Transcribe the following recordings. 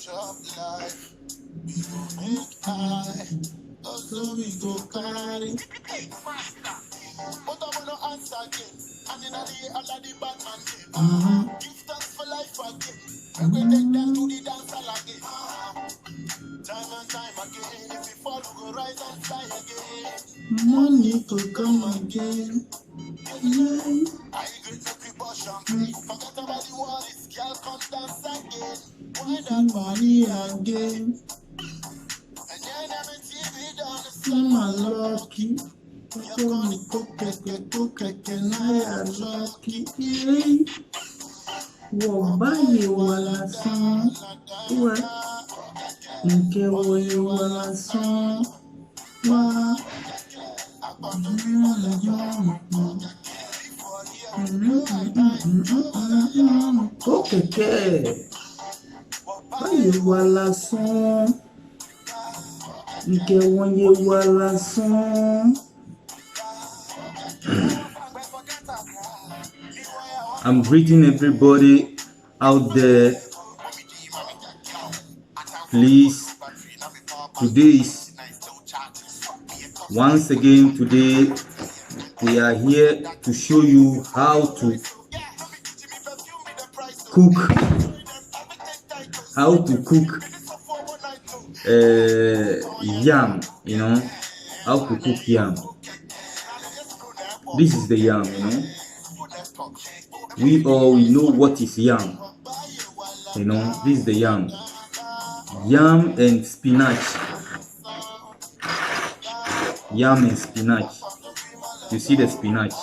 chop life. We go make high. Also we go carry. But I wanna answer again. And in the all of the bad man game. Give thanks for life again. And we take them to the dance hall again. Time and time again. If we fall, we go rise and fly again. Money to come again. I agree to people champagne. Forget about the war, this girl come dance again. Why that money again? And then every TV down the slam my lucky. You're gonna cook it, and I am lucky. Why wala song? What? Nke wala song? What? Okay. Why wala song? Nke wala song? I'm greeting everybody out there. Please, today we are here to show you how to cook yam, how to cook yam. This is the yam, we know what is yam, this is the yam and spinach. Yam and spinach. You see the spinach.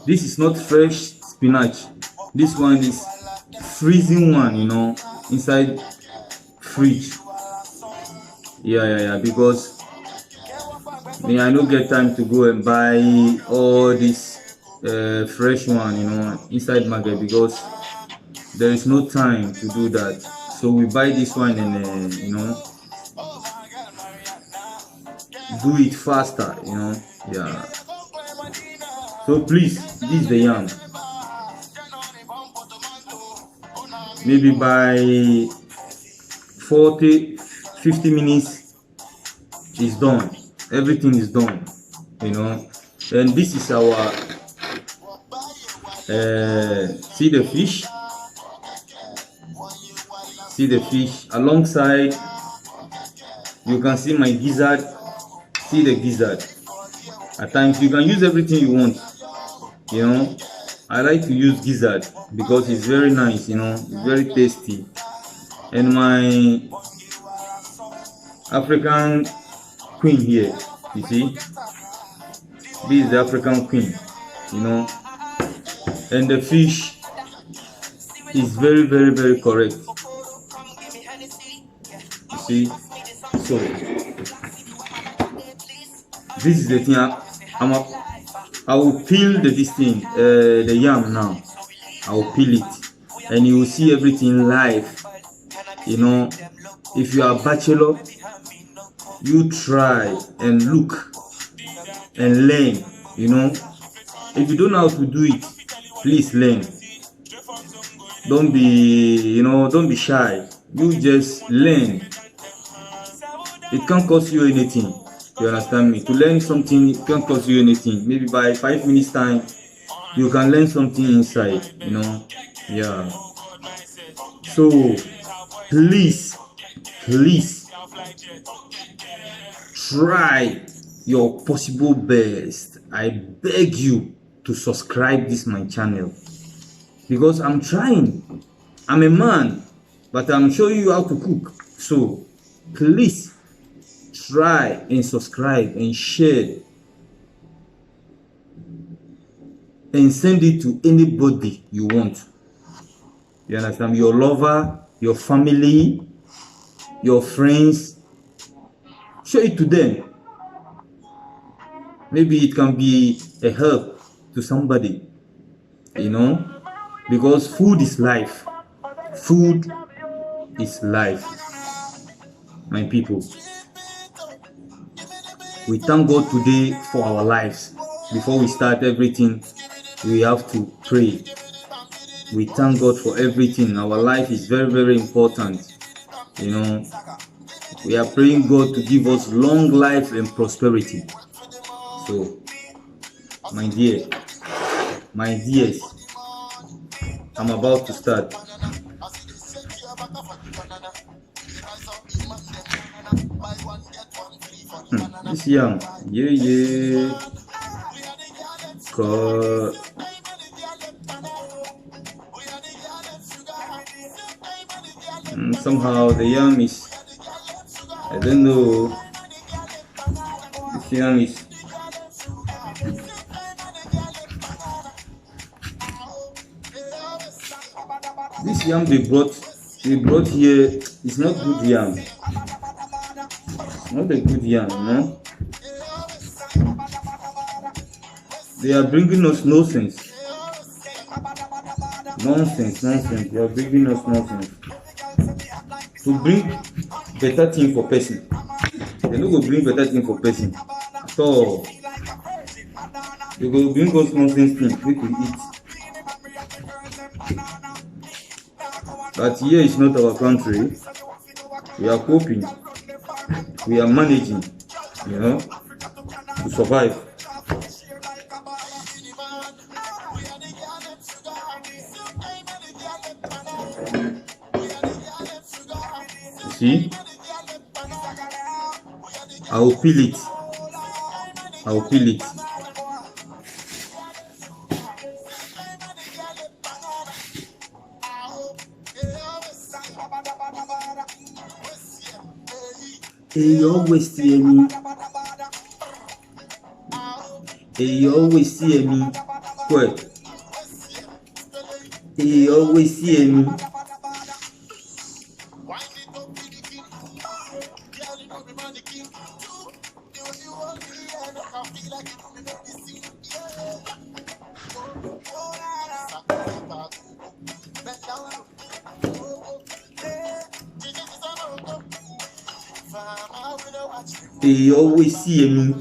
This is not fresh spinach. This one is freezing one, inside fridge. Yeah, because I don't get time to go and buy all this fresh one, inside market, because there is no time to do that. So we buy this one and do it faster, yeah. So please, this is the yam. Maybe by 40-50 minutes is done. Everything is done, and this is our see the fish alongside. You can see my gizzard. See the gizzard. At times you can use everything you want, I like to use gizzard because it's very nice, it's very tasty. And my African queen here, you see, this is the African queen, and the fish is very, very, very correct, you see. So this is the thing. I will peel the yam now. I will peel it, and you will see everything live. If you are a bachelor, you try and look and learn. If you don't know how to do it, please learn. Don't be shy. You just learn. It can't cost you anything. You understand me? To learn something, it can't cost you anything. Maybe by 5 minutes time, you can learn something inside, yeah. So please try your possible best. I beg you to subscribe this my channel, because I'm trying. I'm a man, but I'm showing you how to cook. So please try and subscribe and share and send it to anybody you want. You understand? Your lover, your family, your friends. Show it to them. Maybe it can be a help to somebody, because food is life. Food is life, my people. We thank God today for our lives. Before we start everything, we have to pray. we thank God for everything. Our life is very, very important. You know, we are praying God to give us long life and prosperity. So, my dears, I'm about to start. This young, yeah. God. Somehow the yam is, I don't know, this yam is, this yam they brought here is not good yam. It's not a good yam, you know. They are bringing us nonsense. Nonsense. They are bringing us nonsense. To bring better thing for person. They no go bring better thing for person. So they go bring us nonsense thing we could eat. But here is not our country. We are coping. We are managing, you know, to survive. You see? I will peel it. Hey, you always see me. What? Hey, you always see me. They always see me.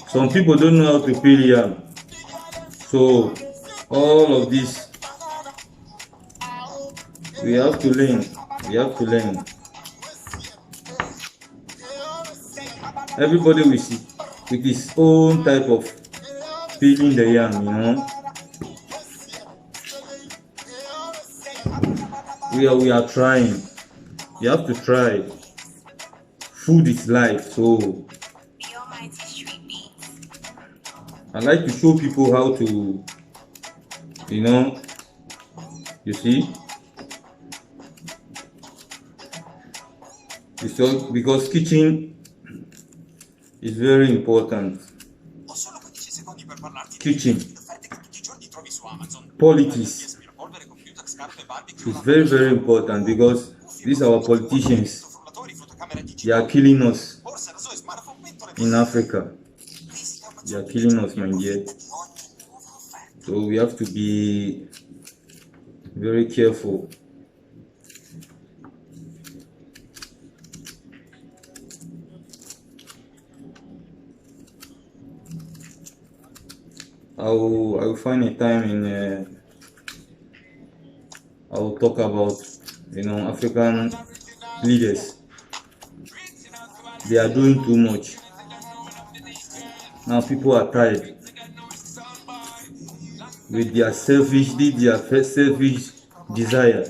Some people don't know how to peel yam. So all of this we have to learn. Everybody will see with his own type of peeling the yam, you know. We are trying. You have to try. Food is life, so I like to show people how to, you know, you see, because kitchen is very important. Kitchen, politics is very, very important because these are our politicians. They are killing us in Africa. They are killing us, my dear. So we have to be very careful. I will find a time in I will talk about, you know, African leaders. They are doing too much. Now people are tired with their selfish desire.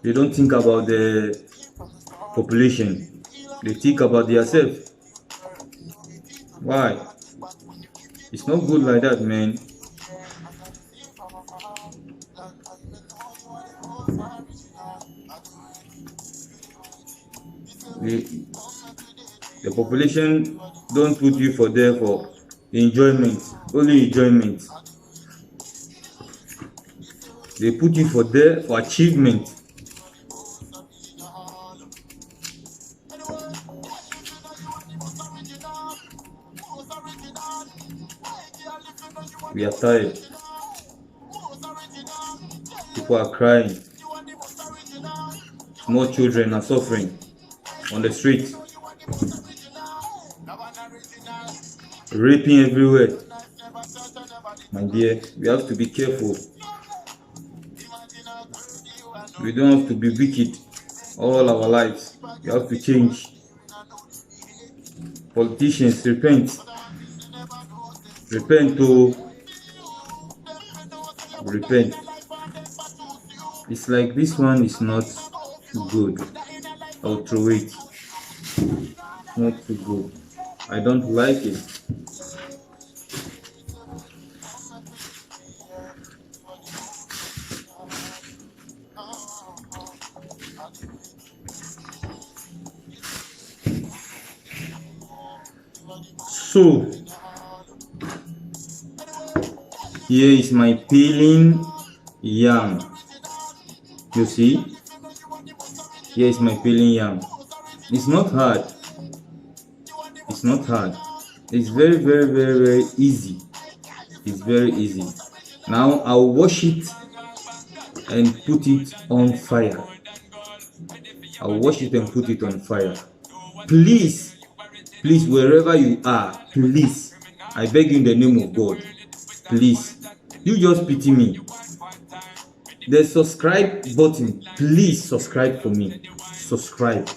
They don't think about the population. They think about themselves. Why? It's not good like that, man. The population don't put you for there for enjoyment, only enjoyment. They put you for there for achievement. We are tired. People are crying. Small children are suffering on the street. Raping everywhere. My dear, we have to be careful. We don't have to be wicked all our lives. We have to change. Politicians, repent. Repent to repent. It's like this one is not good. I'll throw it. Not too good. I don't like it. So here is my peeling yam. You see, here is my peeling yam. It's not hard. It's not hard. It's very easy. It's very easy. Now I'll wash it and put it on fire. I'll wash it and put it on fire. Please, wherever you are, please, I beg you in the name of God, please, you just pity me. The subscribe button, please subscribe for me. Subscribe,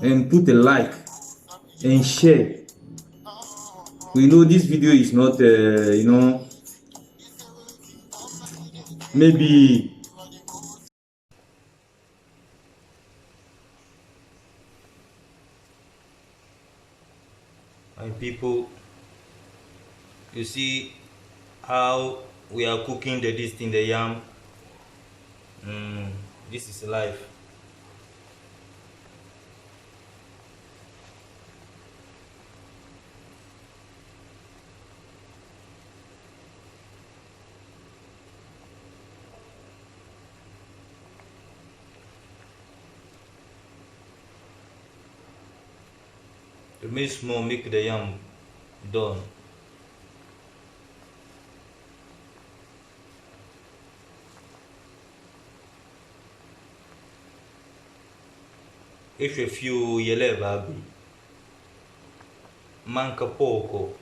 and put a like and share. We know this video is not maybe my people, you see how we are cooking this thing, the yam. This is life. The make small, make the yam done. If a few yele babi, manca poco,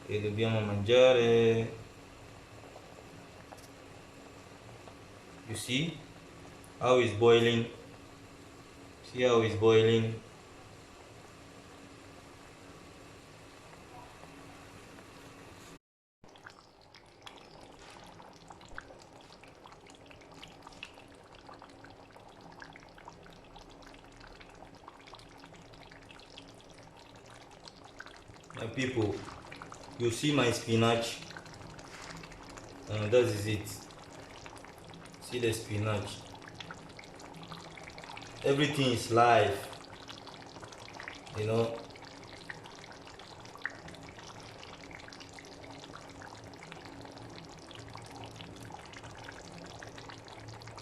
e dobbiamo mangiare. You see how it's boiling? See how it's boiling? My people, you see my spinach, and that is it. See the spinach. Everything is live, you know.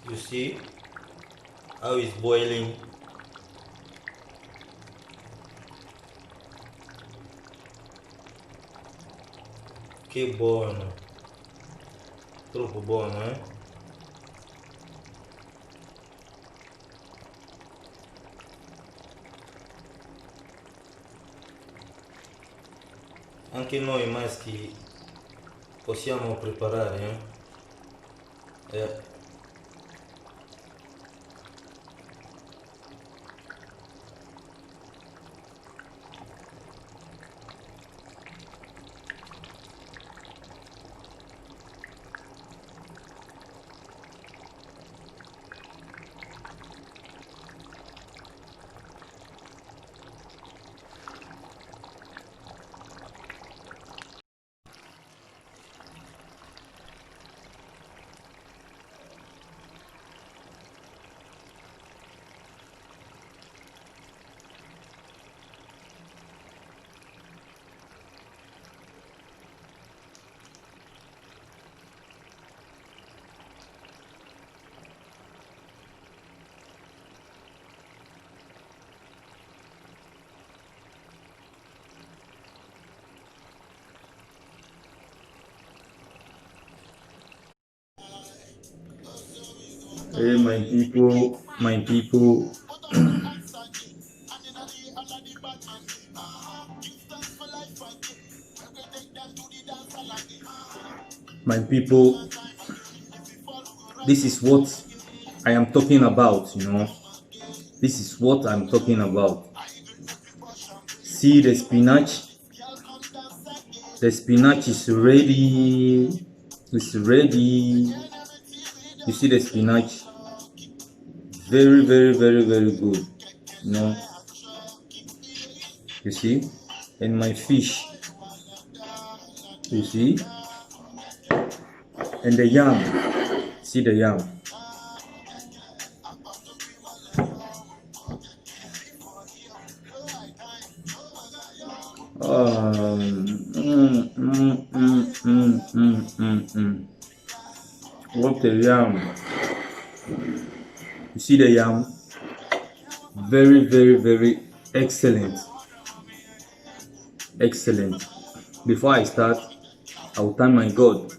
You see how it's boiling? Che buono, troppo buono, eh? Anche noi maschi possiamo preparare, eh? Hey, my people, my people. My people, this is what I am talking about, you know. This is what I'm talking about. See the spinach? The spinach is ready. It's ready. You see the spinach? Very, very, very, very good. You know. You see? And my fish. You see? And the yam. See the yam? What the yam? You see the yam? Very, very, very excellent. Excellent. Before I start, I will thank my God.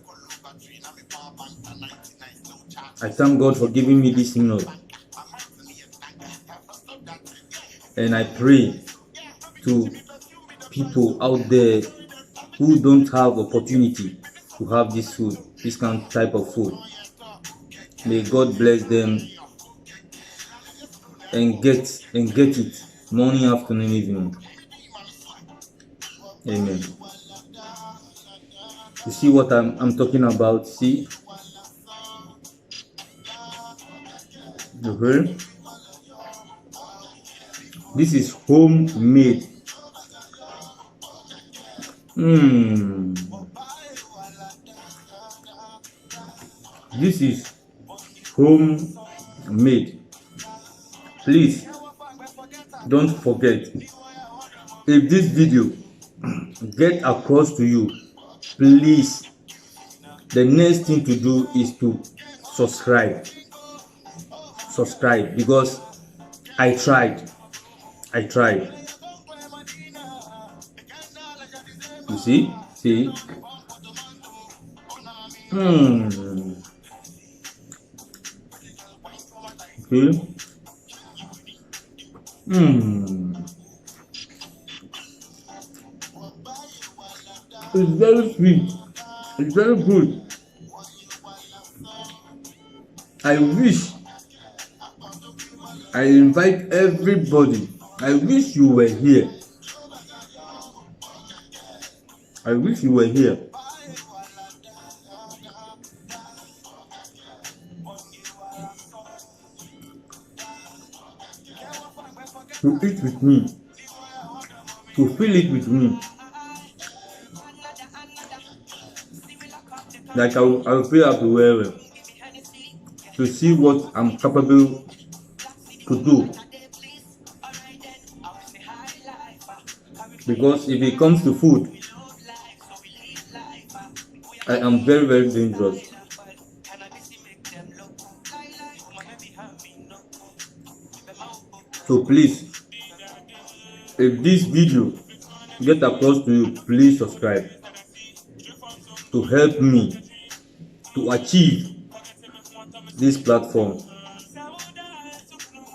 I thank God for giving me this meal. And I pray to people out there who don't have opportunity to have this food, this kind of type of food. May God bless them and get it morning, afternoon, evening. Amen. You see what I'm talking about? See? Okay. This is homemade. This is homemade. Please don't forget, if this video get across to you, please, the next thing to do is to subscribe because I tried. You see okay. It's very sweet, it's very good. I wish I invite everybody. I wish you were here. I wish you were here. To eat with me, to feel it with me. Like I will feel happy well to see what I'm capable to do. Because if it comes to food, I am very, very dangerous. So please, if this video get across to you, please subscribe to help me to achieve this platform.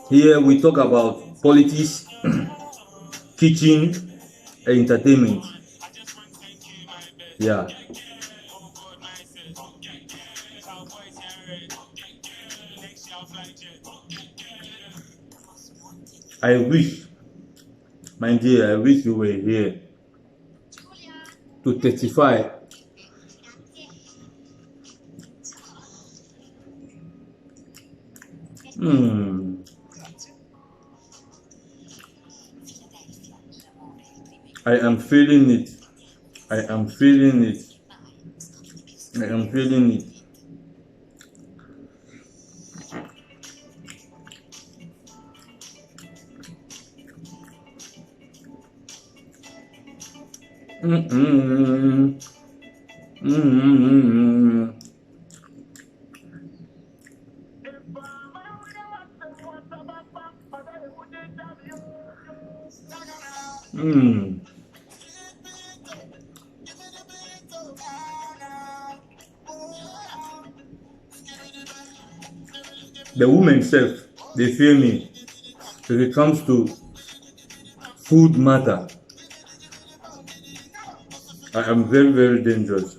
Here we talk about politics, kitchen, entertainment. Yeah. I wish, my dear, I wish you were here to testify. I am feeling it. I am feeling it. I am feeling it. the women self, they fear me. If it comes to food matter, I am very, very dangerous.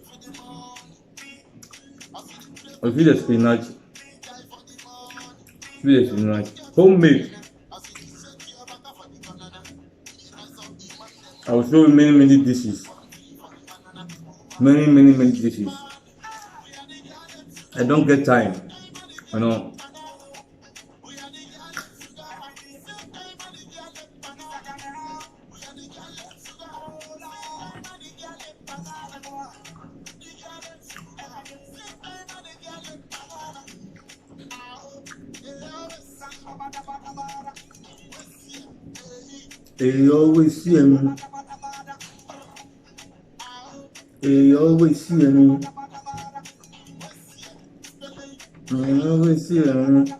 I feel the spinach. Feel the spinach. Homemade. I will show you many, many dishes. Many, many, many dishes. I don't get time, you know. They always see me. They always see me. They always see me.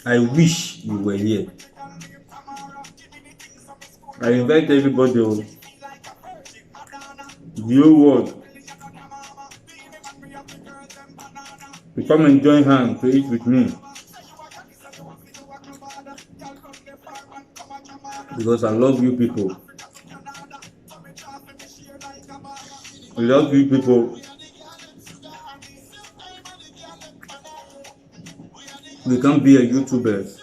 I wish you were here. I invite everybody, the whole world, to come and join hands to eat with me. Because I love you people. Without you people, we can't be a YouTuber.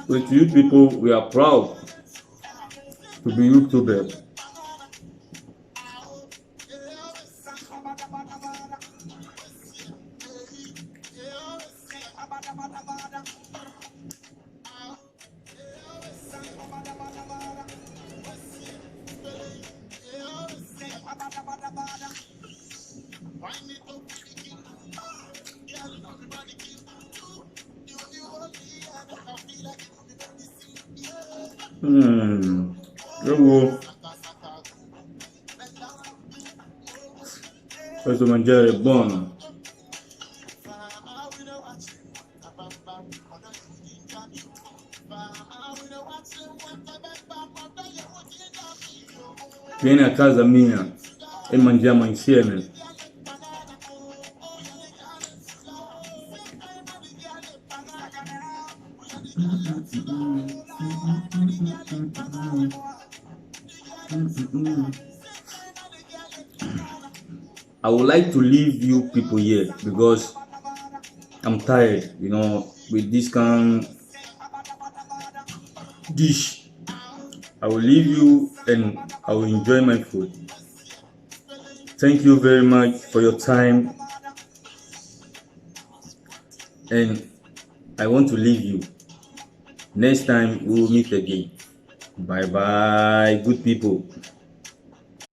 With you people, we are proud to be YouTubers. Questo mangiare è buono. Vieni a casa mia e mangiamo insieme. I would like to leave you people here because I'm tired, you know, with this kind of dish. I will leave you and I will enjoy my food. Thank you very much for your time, and I want to leave you. Next time we will meet again. Bye bye, good people.